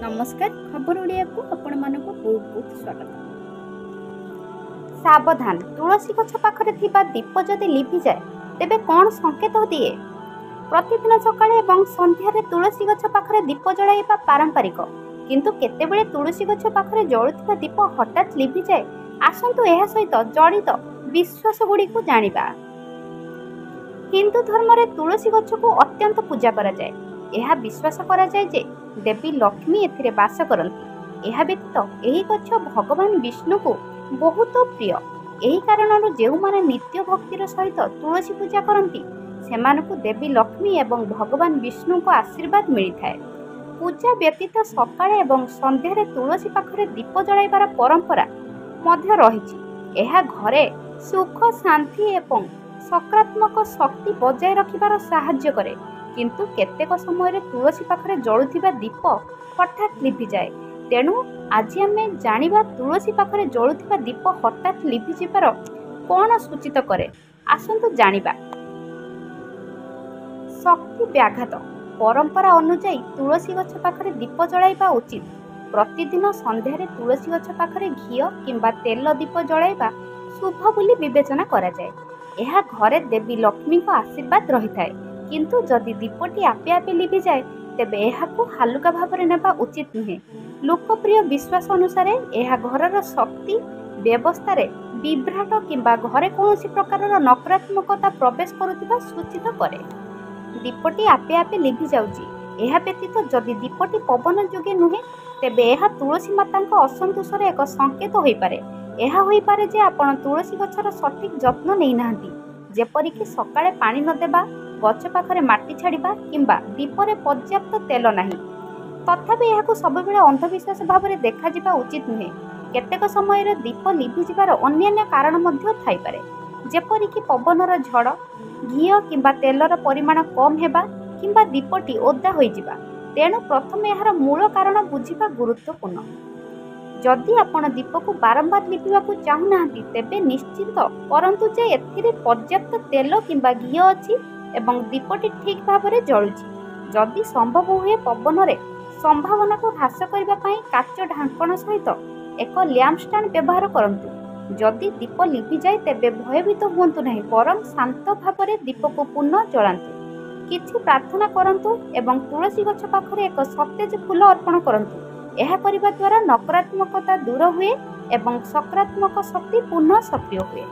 नमस्कार खबर ओडिया को आपण मानको बहुत बहुत स्वागत। सावधान तुलसी गछ पाखरे थिबा दीप जदि लिभि जाए तेबे कौन संकेत दिए। प्रतिदिन सकाळे एवं संध्यारे तुलसी गछ पाखरे दीप जळाइबा पारंपरिक, किंतु केतेबेले तुलसी गछ पाखरे जळुथिबा दीप हठात लिभि जाए। आसंतु एहा सहित जड़ित विश्वास गुडी को जानिबा। हिंदू धर्म रे तुलसी गछ को अत्यंत पूजा करा जाए। यह विश्वास करा जाए जे देवी लक्ष्मी एथिरे वास करती। यह व्यतीत एही गछ भगवान विष्णु को बहुत प्रिय। एही कारणରୁ ଯେଉଁମାନେ ନିତ୍ୟ ଭକ୍ତିର ସହିତ ତୁଳସୀ ପୂଜା କରନ୍ତି ସେମାନଙ୍କୁ ଦେବୀ ଲକ୍ଷ୍ମୀ ଏବଂ ଭଗବାନ ବିଷ୍ଣୁଙ୍କ ଆଶୀର୍ବାଦ ମିଳିଥାଏ। ପୂଜା ବ୍ୟତୀତ ସକାଳେ ଏବଂ ସନ୍ଧ୍ୟାରେ ତୁଳସୀ ପାଖରେ ଦୀପ ଜଳାଇବାର ପରମ୍ପରା ମଧ୍ୟ ରହିଛି। ଏହା ଘରେ ସୁଖ ଶାନ୍ତି ଏବଂ ସକାରାତ୍ମକ ଶକ୍ତି ବଜାୟ ରଖିବାର ସାହାଯ୍ୟ କରେ। किंतु केतेक समय तुलसी पाखरे जळुथिबा दीप हठात लिभि जाए। तेणु आज आमे जानिबा तुलसी पाखरे जळुथिबा दीप हठात लिभि जिबार कोन सूचित करे। आसंतु जानिबा। शक्ति व्याघात परंपरा अनुसार तुलसी गछ पाखरे दीप जळाइबा उचित। प्रतिदिन संध्यारे तुलसी गछ पाखरे घी किंबा तेल दीप जळाइबा शुभ बोली विवेचना करा जाए। यह घरे देवी लक्ष्मी को आशीर्वाद रही थाए। किंतु जदि दीपटी आपे आपे लिभि जाए तेबे एहाकु हालुका भावरे नेबा उचित नुहे। लोकप्रिय विश्वास अनुसार यह घरर शक्ति व्यवस्था रे विभ्राट किंबा घरे कौनसी प्रकार नकारात्मकता प्रवेश करुथिबा सूचित करे। दीपटी आपे आपे लिभि जाउची। एहा व्यतीत जदि दीपटी पवन जोगे नुहे तेबे एहा तुलसी मातांक असंतोषर एक संकेत होई पारे। एहा होई पारे जे आपण तुलसी गछर सठिक जत्न नै नाहंती, जेपरिक सकाळे पानी न देबा, गछ पाखरे माटी छाड़िबा किंबा दीपरे पर्याप्त तेल नाही। तथापि यहाकु सबबेले अंधविश्वास भावरे देखा जिबा उचित नुहे। केतेक समय दीप लिभि जिबार अन्यान्य कारण मध्य थाई पारे, जेपरिक पवनर झड़, घी किंबा तेलर परिमाण कम हेबा किंबा दीपटी ओदा होई जिबा। तेणु प्रथम यार मूल कारण बुझिबा गुरुत्वपूर्ण। जदि आपण दीप को बारंबार लिभिबाकू चाहूनाहांती तेबे निश्चित परंतु जे एथिरे पर्याप्त तेल किंबा घी अछि एवं दीपटी ठीक भाव में जलुची। जदि संभव हुए पवन रे संभावना को ह्रास करने काच ढांकण सहित एक लैंप स्टैंड व्यवहार करंतु। जदि दीप लिभि जाए तेबे भयभीत हुंतु नहीं, बरं शांत भाव में दीप को पुनः जलांतु। किछि प्रार्थना करंतु एवं तुलसी गछ पाखरे एक सतेज फूल अर्पण करंतु। यह करिबा द्वारा नकारात्मकता दूर हुए एवं सकारात्मक शक्ति पुनः सक्रिय हुए।